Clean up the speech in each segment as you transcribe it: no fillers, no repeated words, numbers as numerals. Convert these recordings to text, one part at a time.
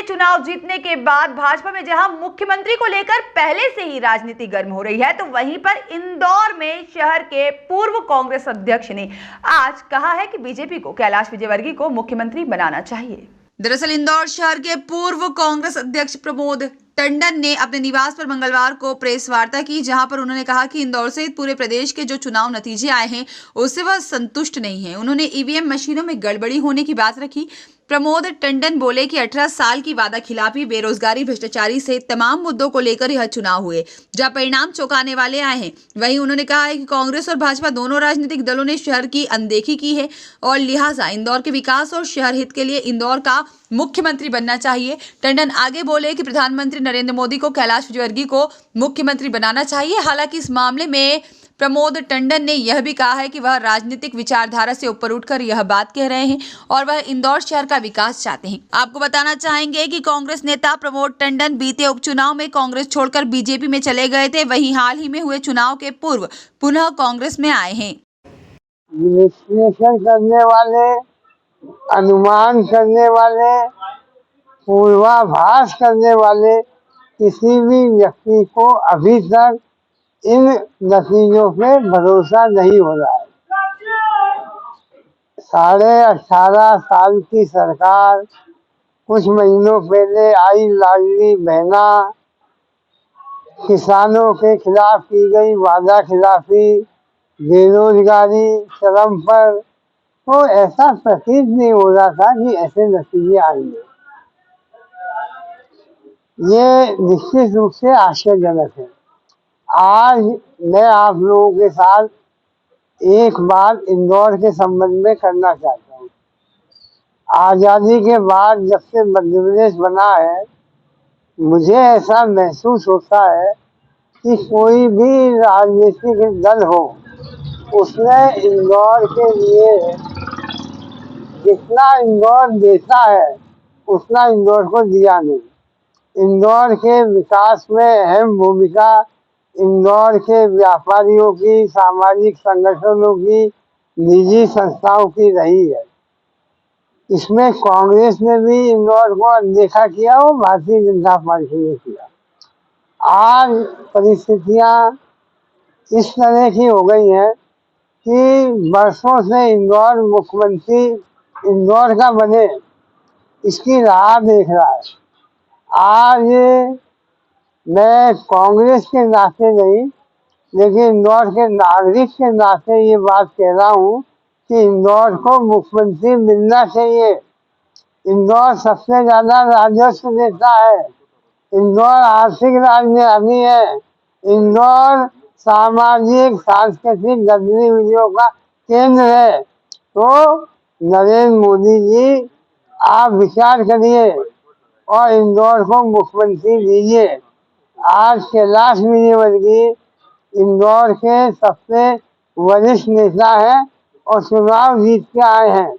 में चुनाव जीतने के बाद भाजपा में जहां मुख्यमंत्री को लेकर पहले से ही राजनीति गर्म हो रही है, तो वहीं पर इंदौर में शहर के पूर्व कांग्रेस अध्यक्ष ने आज कहा है कि बीजेपी को कैलाश विजयवर्गीय को मुख्यमंत्री बनाना चाहिए। दरअसल इंदौर शहर के पूर्व कांग्रेस अध्यक्ष प्रमोद टंडन ने अपने निवास पर मंगलवार को प्रेस वार्ता की, जहां पर उन्होंने कहा कि इंदौर सहित पूरे प्रदेश के जो चुनाव नतीजे आए हैं उससे वह संतुष्ट नहीं है। उन्होंने ईवीएम मशीनों में गड़बड़ी होने की बात रखी। प्रमोद टंडन बोले कि 18 साल की वादा खिलाफी, बेरोजगारी, भ्रष्टाचारी सहित तमाम मुद्दों को लेकर यह चुनाव हुए, जहां परिणाम चौंकाने वाले आए हैं। वहीं उन्होंने कहा है कि कांग्रेस और भाजपा दोनों राजनीतिक दलों ने शहर की अनदेखी की है और लिहाजा इंदौर के विकास और शहर हित के लिए इंदौर का मुख्यमंत्री बनना चाहिए। टंडन आगे बोले कि प्रधानमंत्री नरेंद्र मोदी को कैलाश विजयवर्गीय को मुख्यमंत्री बनाना चाहिए। हालांकि इस मामले में प्रमोद टंडन ने यह भी कहा है कि वह राजनीतिक विचारधारा से ऊपर उठकर यह बात कह रहे हैं और वह इंदौर शहर का विकास चाहते हैं। आपको बताना चाहेंगे कि कांग्रेस नेता प्रमोद टंडन बीते उपचुनाव में कांग्रेस छोड़कर बीजेपी में चले गए थे। वहीं हाल ही में हुए चुनाव के पूर्व पुनः कांग्रेस में आए हैं। विश्लेषण करने वाले, अनुमान करने वाले, पूर्वाभास करने वाले किसी भी व्यक्ति को अभी तक इन नतीजों पे भरोसा नहीं हो रहा है। 18.5 साल की सरकार, कुछ महीनों पहले आई लाडली बहना, किसानों के खिलाफ की गई वादा खिलाफी, बेरोजगारी चरम पर, तो ऐसा प्रतीत नहीं हो रहा था कि ऐसे नतीजे आएंगे। ये निश्चित रूप से आश्चर्यजनक है। आज मैं आप लोगों के साथ एक बात इंदौर के संबंध में करना चाहता हूँ। आज़ादी के बाद जब से मध्य प्रदेश बना है, मुझे ऐसा महसूस होता है कि कोई भी राजनीतिक दल हो, उसने इंदौर के लिए जितना इंदौर देता है उतना इंदौर को दिया नहीं। इंदौर के विकास में अहम भूमिका इंदौर के व्यापारियों की, सामाजिक संगठनों की, निजी संस्थाओं की रही है। इसमें कांग्रेस ने भी इंदौर को अनदेखा किया और भारतीय जनता पार्टी ने किया। आज परिस्थितियां इस तरह की हो गई हैं कि वर्षों से इंदौर मुख्यमंत्री इंदौर का बने, इसकी राह देख रहा है। आज मैं कांग्रेस के नाते नहीं, लेकिन इंदौर के नागरिक के नाते ये बात कह रहा हूँ कि इंदौर को मुख्यमंत्री मिलना चाहिए। इंदौर सबसे ज्यादा राजस्व देता है, इंदौर आर्थिक राजधानी है, इंदौर सामाजिक सांस्कृतिक गतिविधियों का केंद्र है। तो नरेंद्र मोदी जी, आप विचार करिए और इंदौर को मुख्यमंत्री दीजिए। आज कैलाश विजयवर्गीय इंदौर के सबसे वरिष्ठ नेता हैं और चुनाव जीत के आए हैं।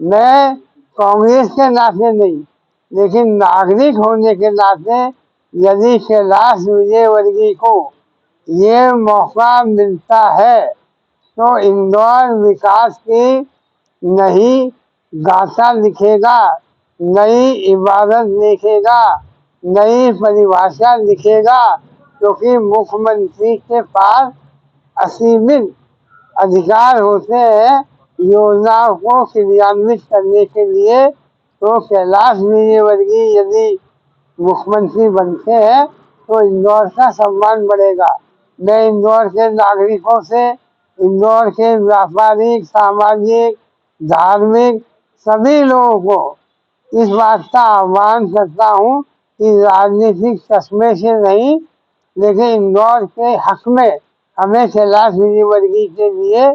मैं कांग्रेस के नाते नहीं, लेकिन नागरिक होने के नाते यदि कैलाश विजयवर्गीय को ये मौका मिलता है तो इंदौर विकास की नई गाथा लिखेगा, नई इबारत लिखेगा, नई परिभाषा लिखेगा, क्योंकि मुख्यमंत्री के पास असीमित अधिकार होते हैं योजनाओं को क्रियान्वित करने के लिए। तो कैलाश विजयवर्गीय यदि मुख्यमंत्री बनते हैं तो इंदौर का सम्मान बढ़ेगा। मैं इंदौर के नागरिकों से, इंदौर के व्यापारिक, सामाजिक, धार्मिक सभी लोगों को इस बात का आह्वान करता हूँ कि राजनीतिक चश्मे से नहीं, लेकिन इंदौर के हक में हमें कैलाश विजयवर्गीय के लिए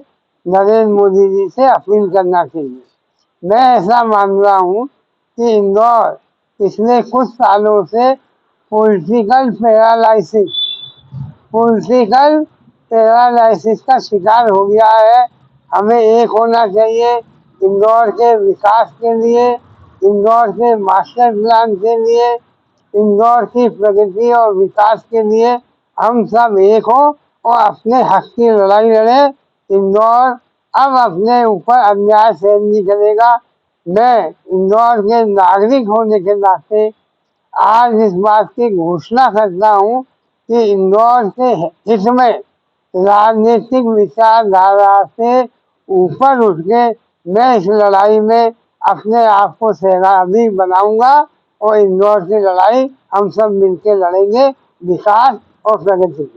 नरेंद्र मोदी जी से अपील करना चाहिए। मैं ऐसा मान रहा हूँ कि इंदौर पिछले कुछ सालों से पॉलिटिकल पैरालाइसिस का शिकार हो गया है। हमें एक होना चाहिए इंदौर के विकास के लिए, इंदौर के मास्टर प्लान के लिए, इंदौर की प्रगति और विकास के लिए हम सब एक हो और अपने हक की लड़ाई लड़े। इंदौर अब अपने ऊपर अन्याय सहन नहीं करेगा। मैं इंदौर के नागरिक होने के नाते आज इस बात की घोषणा करता हूँ कि इंदौर के हित में राजनीतिक विचारधारा से ऊपर उठ के मैं इस लड़ाई में अपने आप को सेनानी बनाऊंगा और इंदौर की लड़ाई हम सब मिलकर लड़ेंगे विकास और प्रगति की।